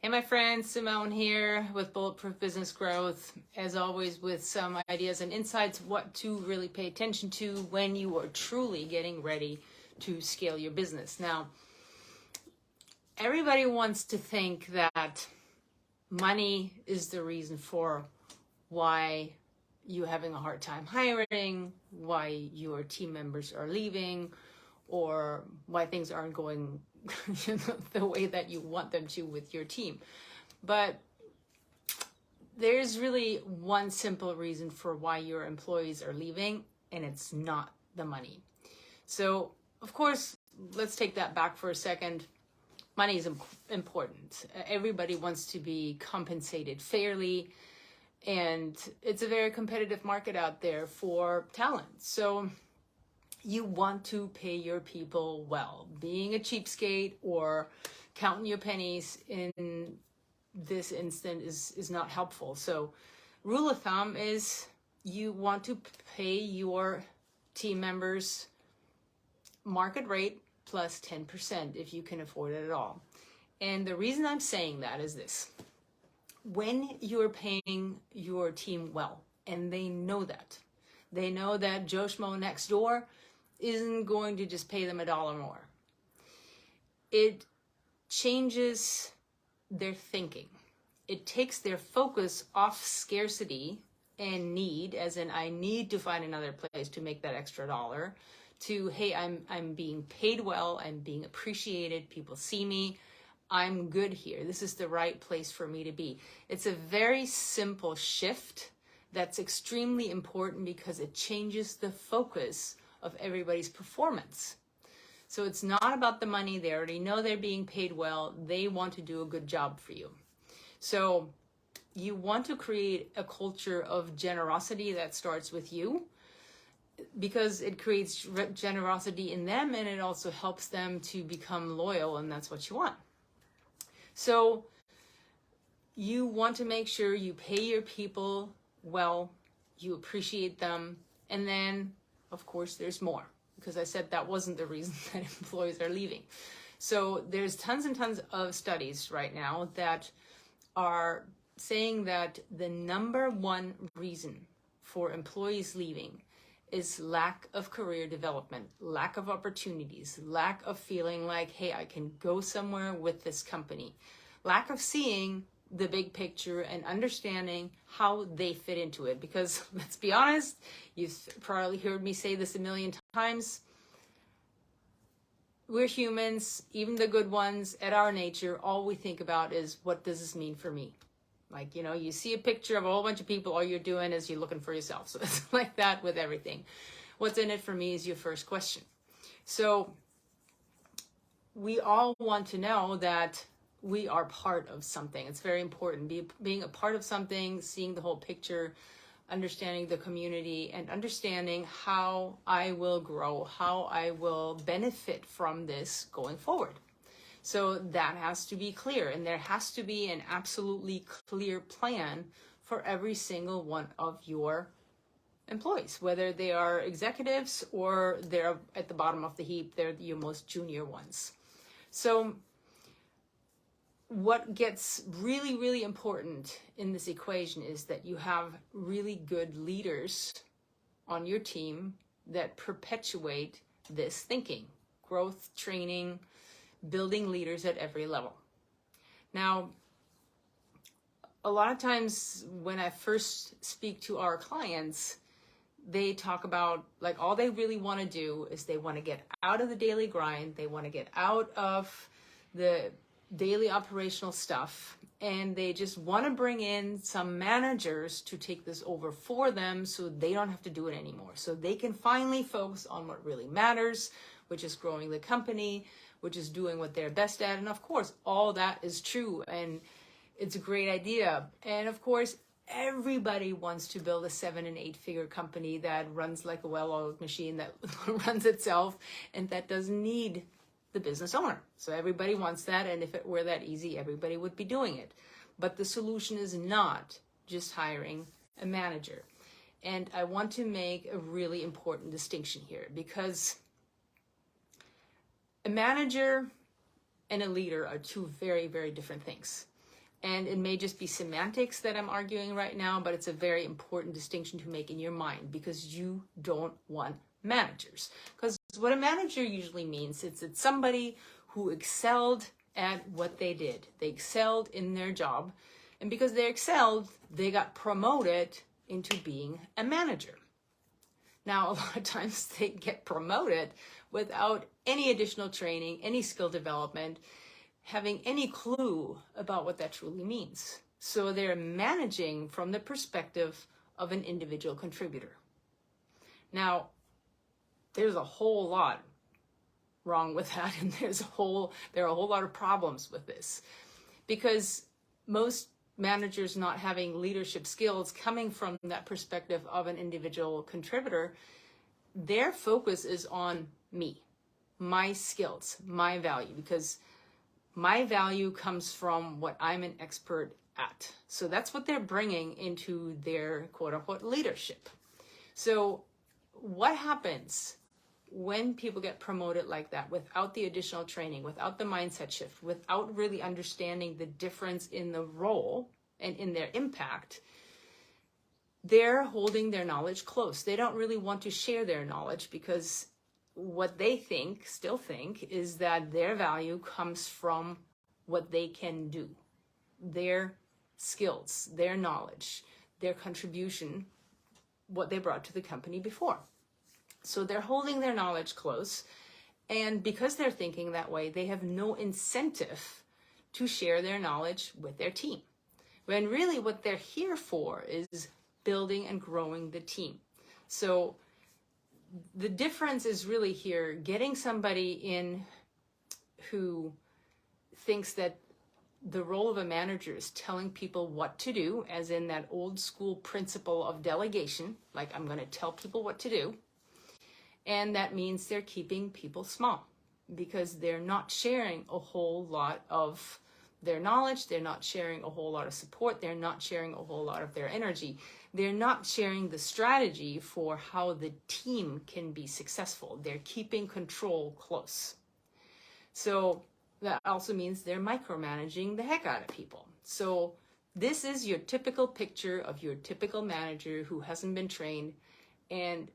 Hey my friends, Simone here with Bulletproof Business Growth, as always with some ideas and insights what to really pay attention to when you are truly getting ready to scale your business. Now, everybody wants to think that money is the reason for why you're having a hard time hiring, why your team members are leaving, or why things aren't going the way that you want them to with your team. But there's really one simple reason for why your employees are leaving, and it's not the money. So, of course, let's take that back for a second. Money is important. Everybody wants to be compensated fairly, and it's a very competitive market out there for talent. So you want to pay your people well. Being a cheapskate or counting your pennies in this instant is not helpful. So rule of thumb is you want to pay your team members market rate plus 10% if you can afford it at all. And the reason I'm saying that is this. When you're paying your team well, and they know that Joe Schmo next door isn't going to just pay them $1 more. It changes their thinking. It takes their focus off scarcity and need, as in I need to find another place to make that extra dollar, to hey, I'm being paid well, I'm being appreciated, people see me, I'm good here. This is the right place for me to be. It's a very simple shift that's extremely important because it changes the focus of everybody's performance. So it's not about the money. They already know they're being paid well. They want to do a good job for you. So you want to create a culture of generosity that starts with you, because it creates generosity in them and it also helps them to become loyal, and that's what you want. So you want to make sure you pay your people well, you appreciate them, and then of course, there's more, because I said that wasn't the reason that employees are leaving. So there's tons and tons of studies right now that are saying that the number one reason for employees leaving is lack of career development, lack of opportunities, lack of feeling like, hey, I can go somewhere with this company, lack of seeing the big picture and understanding how they fit into it. Because let's be honest, you've probably heard me say this a million times. We're humans, even the good ones, at our nature, all we think about is, what does this mean for me? Like, you see a picture of a whole bunch of people, all you're doing is you're looking for yourself. So it's like that with everything. What's in it for me is your first question. So we all want to know that we are part of something. It's very important. Being a part of something, seeing the whole picture, understanding the community, and understanding how I will grow, how I will benefit from this going forward. So that has to be clear, and there has to be an absolutely clear plan for every single one of your employees, whether they are executives or they're at the bottom of the heap, they're your most junior ones. So what gets really, really important in this equation is that you have really good leaders on your team that perpetuate this thinking, growth, training, building leaders at every level. Now, a lot of times when I first speak to our clients, they talk about like all they really want to do is they want to get out of the daily grind. They want to get out of the daily operational stuff, and they just want to bring in some managers to take this over for them so they don't have to do it anymore. So they can finally focus on what really matters, which is growing the company, which is doing what they're best at. And of course, all that is true, and it's a great idea. And of course, everybody wants to build a 7- and 8-figure company that runs like a well-oiled machine, that runs itself, and that doesn't need the business owner. So everybody wants that, and if it were that easy, everybody would be doing it. But the solution is not just hiring a manager. And I want to make a really important distinction here, because a manager and a leader are two very, very different things. And it may just be semantics that I'm arguing right now, but it's a very important distinction to make in your mind, because you don't want managers. Because what a manager usually means, it's somebody who excelled at what they did. They excelled in their job. And because they excelled, they got promoted into being a manager. Now, a lot of times they get promoted without any additional training, any skill development, having any clue about what that truly means. So they're managing from the perspective of an individual contributor. Now, there's a whole lot wrong with that, and there are a whole lot of problems with this, because most managers not having leadership skills coming from that perspective of an individual contributor, their focus is on me, my skills, my value, because my value comes from what I'm an expert at. So that's what they're bringing into their quote unquote leadership. So what happens when people get promoted like that without the additional training, without the mindset shift, without really understanding the difference in the role and in their impact? They're holding their knowledge close. They don't really want to share their knowledge, because what they still think, is that their value comes from what they can do, their skills, their knowledge, their contribution, what they brought to the company before. So they're holding their knowledge close. And because they're thinking that way, they have no incentive to share their knowledge with their team. When really what they're here for is building and growing the team. So the difference is really here, getting somebody in who thinks that the role of a manager is telling people what to do, as in that old school principle of delegation, like I'm going to tell people what to do. And that means they're keeping people small, because they're not sharing a whole lot of their knowledge. They're not sharing a whole lot of support. They're not sharing a whole lot of their energy. They're not sharing the strategy for how the team can be successful. They're keeping control close. So that also means they're micromanaging the heck out of people. So this is your typical picture of your typical manager who hasn't been trained. And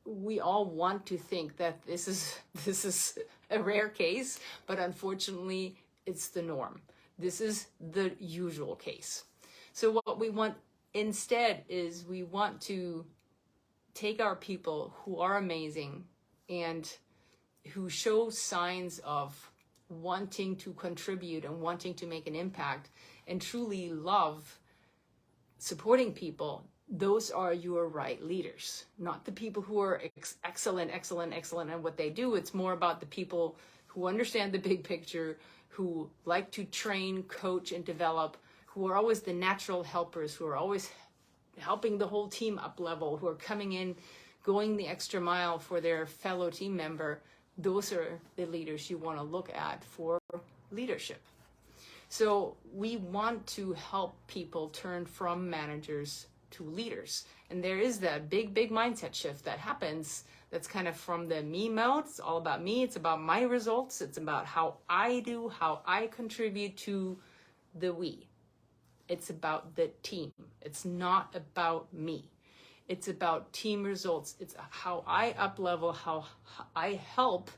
we all want to think that this is a rare case, but unfortunately it's the norm. This is the usual case. So what we want instead is, we want to take our people who are amazing and who show signs of wanting to contribute and wanting to make an impact and truly love supporting people. Those are your right leaders, not the people who are excellent at what they do. It's more about the people who understand the big picture, who like to train, coach, and develop, who are always the natural helpers, who are always helping the whole team up level, who are coming in, going the extra mile for their fellow team member. Those are the leaders you want to look at for leadership. So we want to help people turn from managers to leaders. And there is that big mindset shift that happens, that's kind of from the me mode. It's all about me. It's about my results. It's about how I do, how I contribute, to the we. It's about the team. It's not about me. It's about team results. It's how I up level, how I help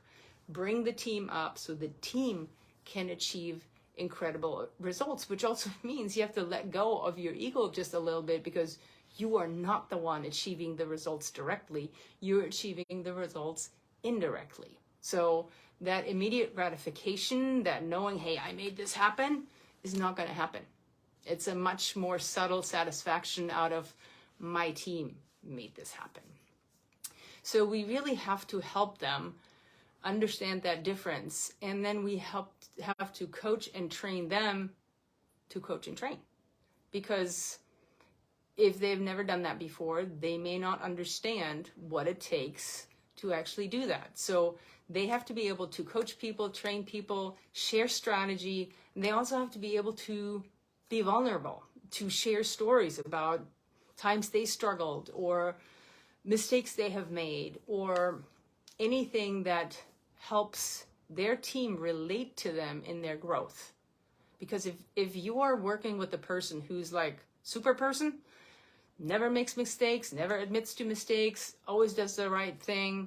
bring the team up so the team can achieve incredible results, which also means you have to let go of your ego just a little bit, because you are not the one achieving the results directly. You're achieving the results indirectly. So that immediate gratification, that knowing, hey, I made this happen, is not going to happen. It's a much more subtle satisfaction out of my team made this happen. So we really have to help them understand that difference. And then we have to coach and train them to coach and train. Because if they've never done that before, they may not understand what it takes to actually do that. So they have to be able to coach people, train people, share strategy. And they also have to be able to be vulnerable, to share stories about times they struggled, or mistakes they have made, or anything that helps their team relate to them in their growth. Because if you are working with a person who's like super person, never makes mistakes, never admits to mistakes, always does the right thing,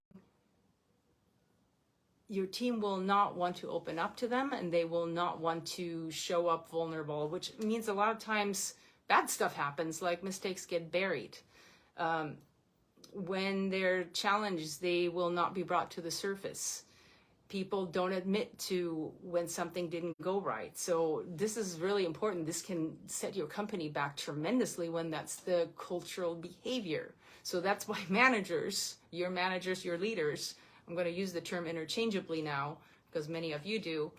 your team will not want to open up to them, and they will not want to show up vulnerable, which means a lot of times bad stuff happens, like mistakes get buried. When they're challenged, they will not be brought to the surface. People don't admit to when something didn't go right. So this is really important. This can set your company back tremendously when that's the cultural behavior. So that's why managers, your leaders, I'm going to use the term interchangeably now because many of you do,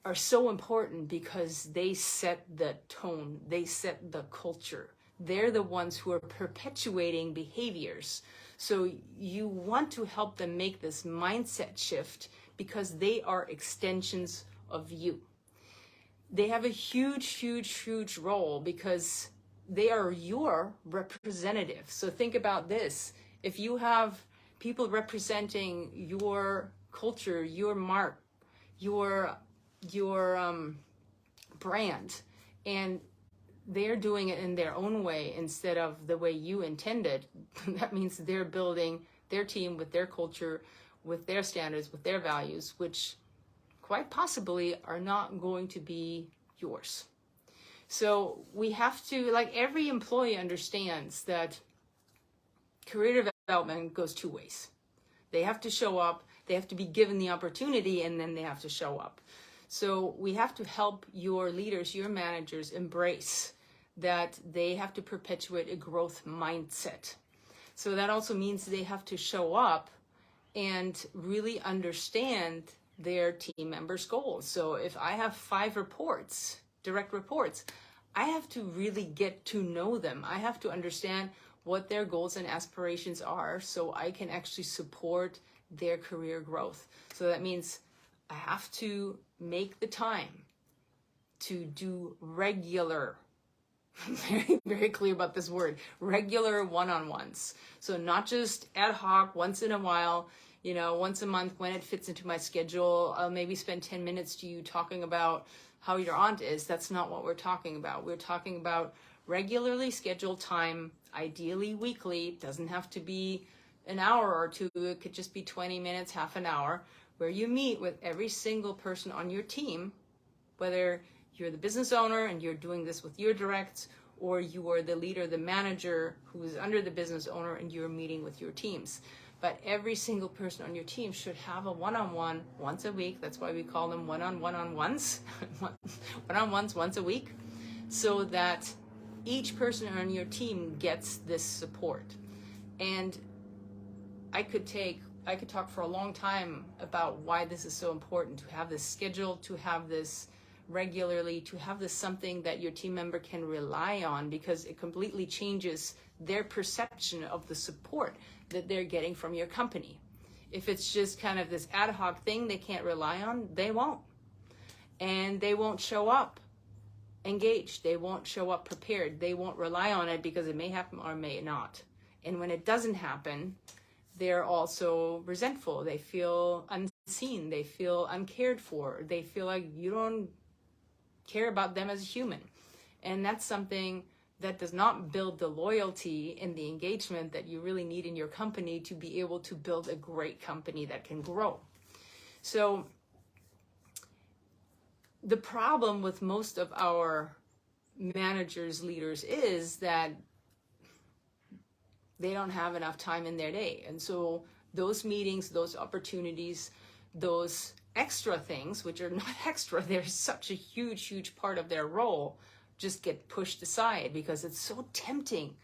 are so important because they set the tone, they set the culture. They're the ones who are perpetuating behaviors. So you want to help them make this mindset shift because they are extensions of you. They have a huge role because they are your representative. So think about this. If you have people representing your culture, your mark, your brand, and they're doing it in their own way instead of the way you intended, that means they're building their team with their culture, with their standards, with their values, which quite possibly are not going to be yours. So we have to, like every employee understands that career development goes two ways. They have to show up, they have to be given the opportunity, and then they have to show up. So we have to help your leaders, your managers embrace that they have to perpetuate a growth mindset. So that also means they have to show up and really understand their team members' goals. So if I have 5 reports, direct reports, I have to really get to know them. I have to understand what their goals and aspirations are so I can actually support their career growth. So that means I have to make the time to do regular, very clear about this word, regular one-on-ones. So not just ad hoc, once in a while, once a month when it fits into my schedule, I'll maybe spend 10 minutes to you talking about how your aunt is. That's not what we're talking about. We're talking about regularly scheduled time, ideally weekly. It doesn't have to be an hour or two. It could just be 20 minutes, half an hour, where you meet with every single person on your team, whether you're the business owner and you're doing this with your directs, or you are the leader, the manager who is under the business owner and you're meeting with your teams. But every single person on your team should have a one-on-one once a week. That's why we call them one-on-one-on-ones, one-on-ones once a week, so that each person on your team gets this support. And I could talk for a long time about why this is so important, to have this scheduled, to have this regularly, to have this something that your team member can rely on, because it completely changes their perception of the support that they're getting from your company. If it's just kind of this ad hoc thing they can't rely on, they won't. And they won't show up engaged. They won't show up prepared. They won't rely on it because it may happen or may not. And when it doesn't happen, they're also resentful. They feel unseen. They feel uncared for. They feel like you don't care about them as a human. And that's something that does not build the loyalty and the engagement that you really need in your company to be able to build a great company that can grow. So the problem with most of our managers, leaders, is that they don't have enough time in their day. And so those meetings, those opportunities, those extra things, which are not extra, they're such a huge part of their role, just get pushed aside because it's so tempting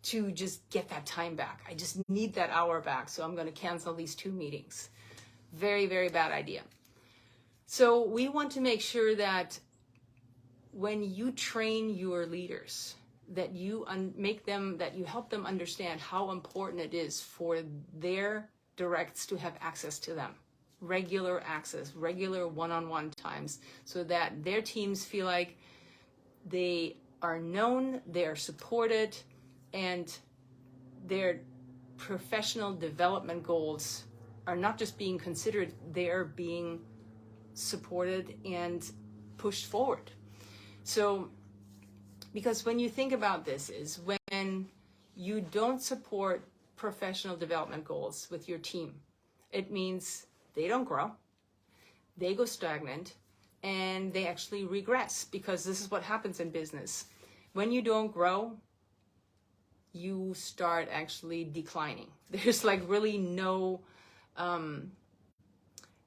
to just get that time back. I just need that hour back, so I'm going to cancel these 2 meetings. Very bad idea. So we want to make sure that when you train your leaders, that you that you help them understand how important it is for their directs to have access to them. Regular access, regular one-on-one times, so that their teams feel like they are known, they are supported, and their professional development goals are not just being considered, they are being supported and pushed forward. So, because when you think about this is when you don't support professional development goals with your team, it means they don't grow, they go stagnant, and they actually regress, because this is what happens in business. When you don't grow, you start actually declining. There's like really no,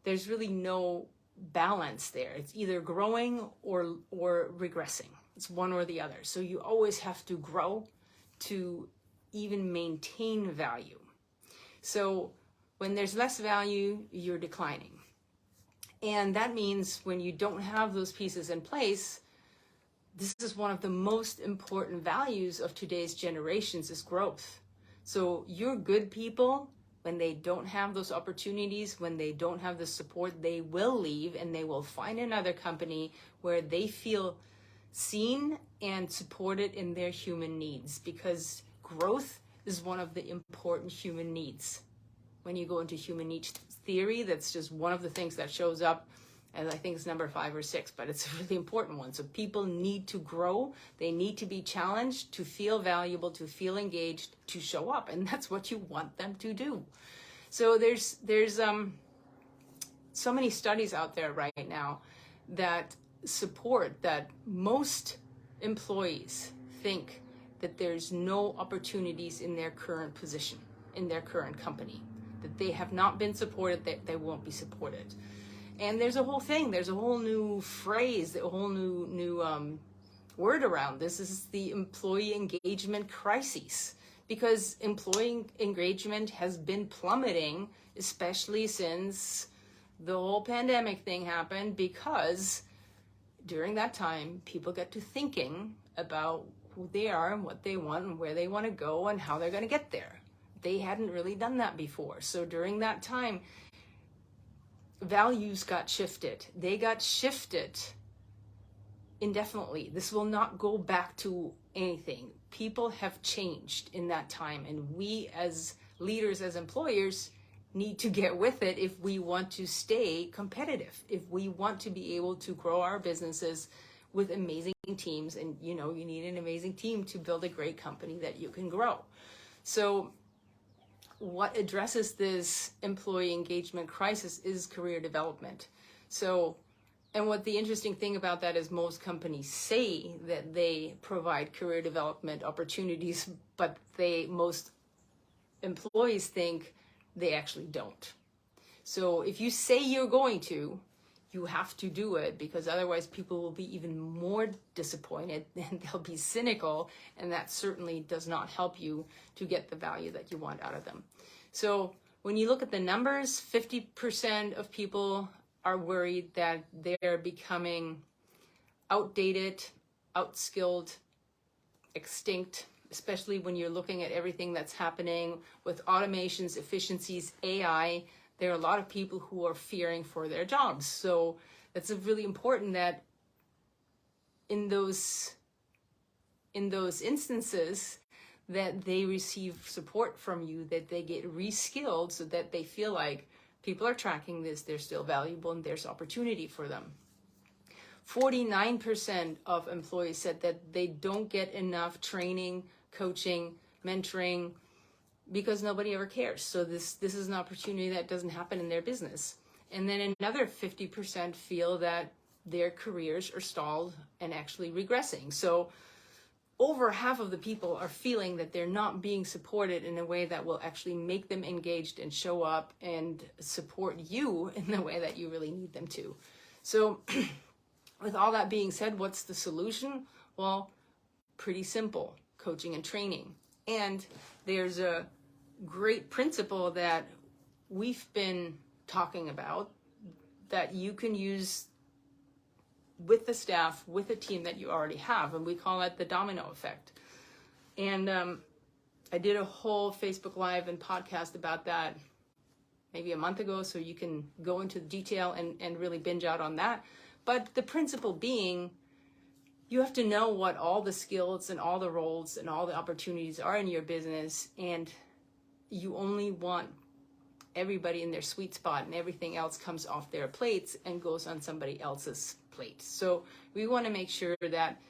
there's really no balance there. It's either growing or regressing. It's one or the other. So you always have to grow to even maintain value. So when there's less value, you're declining. And that means when you don't have those pieces in place, this is one of the most important values of today's generations is growth. So your good people, when they don't have those opportunities, when they don't have the support, they will leave and they will find another company where they feel seen and supported in their human needs, because growth is one of the important human needs. When you go into human needs theory, that's just one of the things that shows up, and I think it's number 5 or 6, but it's a really important one. So people need to grow. They need to be challenged, to feel valuable, to feel engaged, to show up, and that's what you want them to do. So there's so many studies out there right now that support that most employees think that there's no opportunities in their current position, in their current company, that they have not been supported, that they won't be supported. And there's a whole thing, there's a whole new phrase, a whole new word around this. This is the employee engagement crisis, because employee engagement has been plummeting, especially since the whole pandemic thing happened, because during that time, people get to thinking about who they are and what they want and where they want to go and how they're going to get there. They hadn't really done that before. So during that time, values got shifted. They got shifted indefinitely. This will not go back to anything. People have changed in that time, and we as leaders, as employers, need to get with it if we want to stay competitive, if we want to be able to grow our businesses with amazing teams. And you need an amazing team to build a great company that you can grow. So what addresses this employee engagement crisis is career development. So, and what the interesting thing about that is, most companies say that they provide career development opportunities, but most employees think they actually don't. So if you say you're going to, you have to do it, because otherwise people will be even more disappointed and they'll be cynical, and that certainly does not help you to get the value that you want out of them. So when you look at the numbers, 50% of people are worried that they're becoming outdated, outskilled, extinct, especially when you're looking at everything that's happening with automations, efficiencies, AI. There are a lot of people who are fearing for their jobs. So that's really important that in those instances that they receive support from you, that they get reskilled, so that they feel like people are tracking this, they're still valuable, and there's opportunity for them. 49% of employees said that they don't get enough training, coaching, mentoring, because nobody ever cares. So this is an opportunity that doesn't happen in their business. And then another 50% feel that their careers are stalled and actually regressing. So over half of the people are feeling that they're not being supported in a way that will actually make them engaged and show up and support you in the way that you really need them to. So with all that being said, what's the solution? Well, pretty simple: coaching and training. And there's a great principle that we've been talking about that you can use with the staff, with a team that you already have, and we call it the domino effect. And I did a whole Facebook Live and podcast about that maybe a month ago, so you can go into detail and really binge out on that. But the principle being, you have to know what all the skills and all the roles and all the opportunities are in your business, and you only want everybody in their sweet spot and everything else comes off their plates and goes on somebody else's plate. So we want to make sure that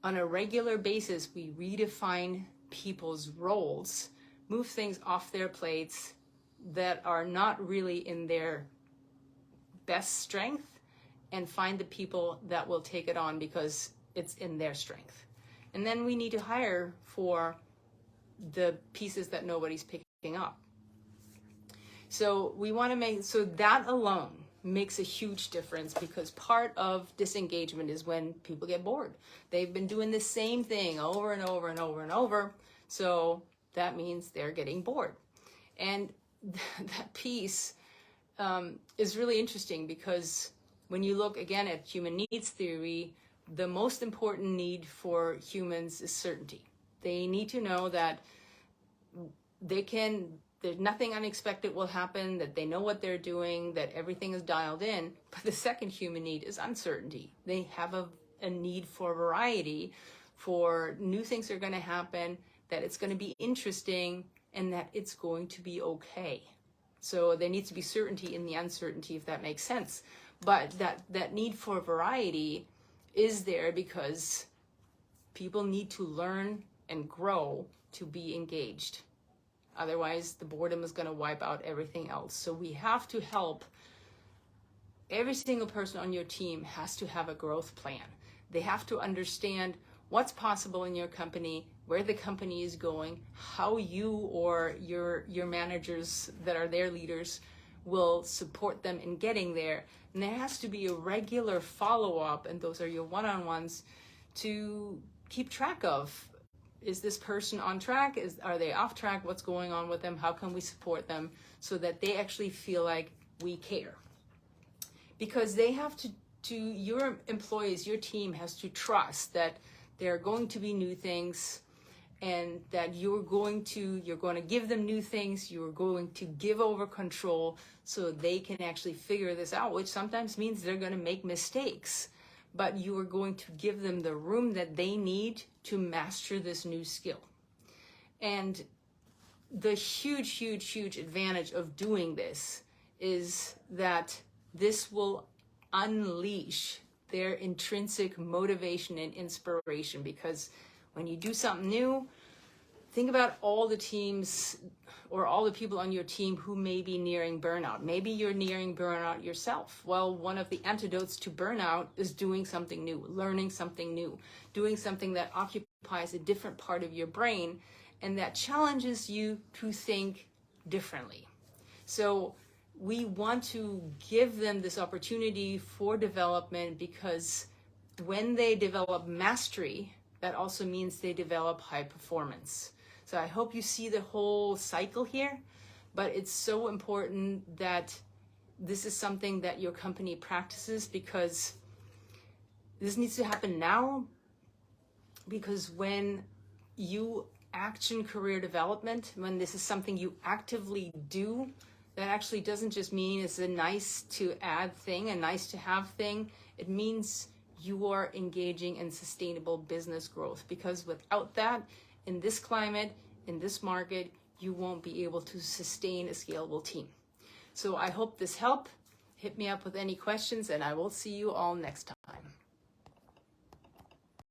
on a regular basis, we redefine people's roles, move things off their plates that are not really in their best strength, and find the people that will take it on because it's in their strength. And then we need to hire for the pieces that nobody's picking up. So we want to make, so that alone makes a huge difference, because part of disengagement is when people get bored. They've been doing the same thing over and over and over and over. So that means they're getting bored. And that piece is really interesting, because when you look again at human needs theory, the most important need for humans is certainty. They need to know that there's nothing unexpected will happen, that they know what they're doing, that everything is dialed in. But the second human need is uncertainty. They have a need for variety, for new things are going to happen, that it's going to be interesting, and that it's going to be okay. So there needs to be certainty in the uncertainty, if that makes sense. But that need for variety is there because people need to learn and grow to be engaged. Otherwise, the boredom is going to wipe out everything else. So we have to help. Every single person on your team has to have a growth plan. They have to understand what's possible in your company, where the company is going, how you or your managers that are their leaders will support them in getting there. And there has to be a regular follow-up, and those are your one-on-ones, to keep track of. Is this person on track? Are they off track? What's going on with them? How can we support them so that they actually feel like we care? Because they have to your employees, your team has to trust that there are going to be new things, and that you're going to give them new things. You're going to give over control so they can actually figure this out, which sometimes means they're going to make mistakes. But you are going to give them the room that they need to master this new skill. And the huge, huge, huge advantage of doing this is that this will unleash their intrinsic motivation and inspiration. Because when you do something new, think about all the teams or all the people on your team who may be nearing burnout. Maybe you're nearing burnout yourself. Well, one of the antidotes to burnout is doing something new, learning something new, doing something that occupies a different part of your brain and that challenges you to think differently. So we want to give them this opportunity for development, because when they develop mastery, that also means they develop high performance. So I hope you see the whole cycle here, but it's so important that this is something that your company practices, because this needs to happen now. Because when you action career development, when this is something you actively do, that actually doesn't just mean it's a nice to add thing, a nice to have thing. It means you are engaging in sustainable business growth, because without that, in this climate, in this market, you won't be able to sustain a scalable team. So I hope this helped. Hit me up with any questions, and I will see you all next time.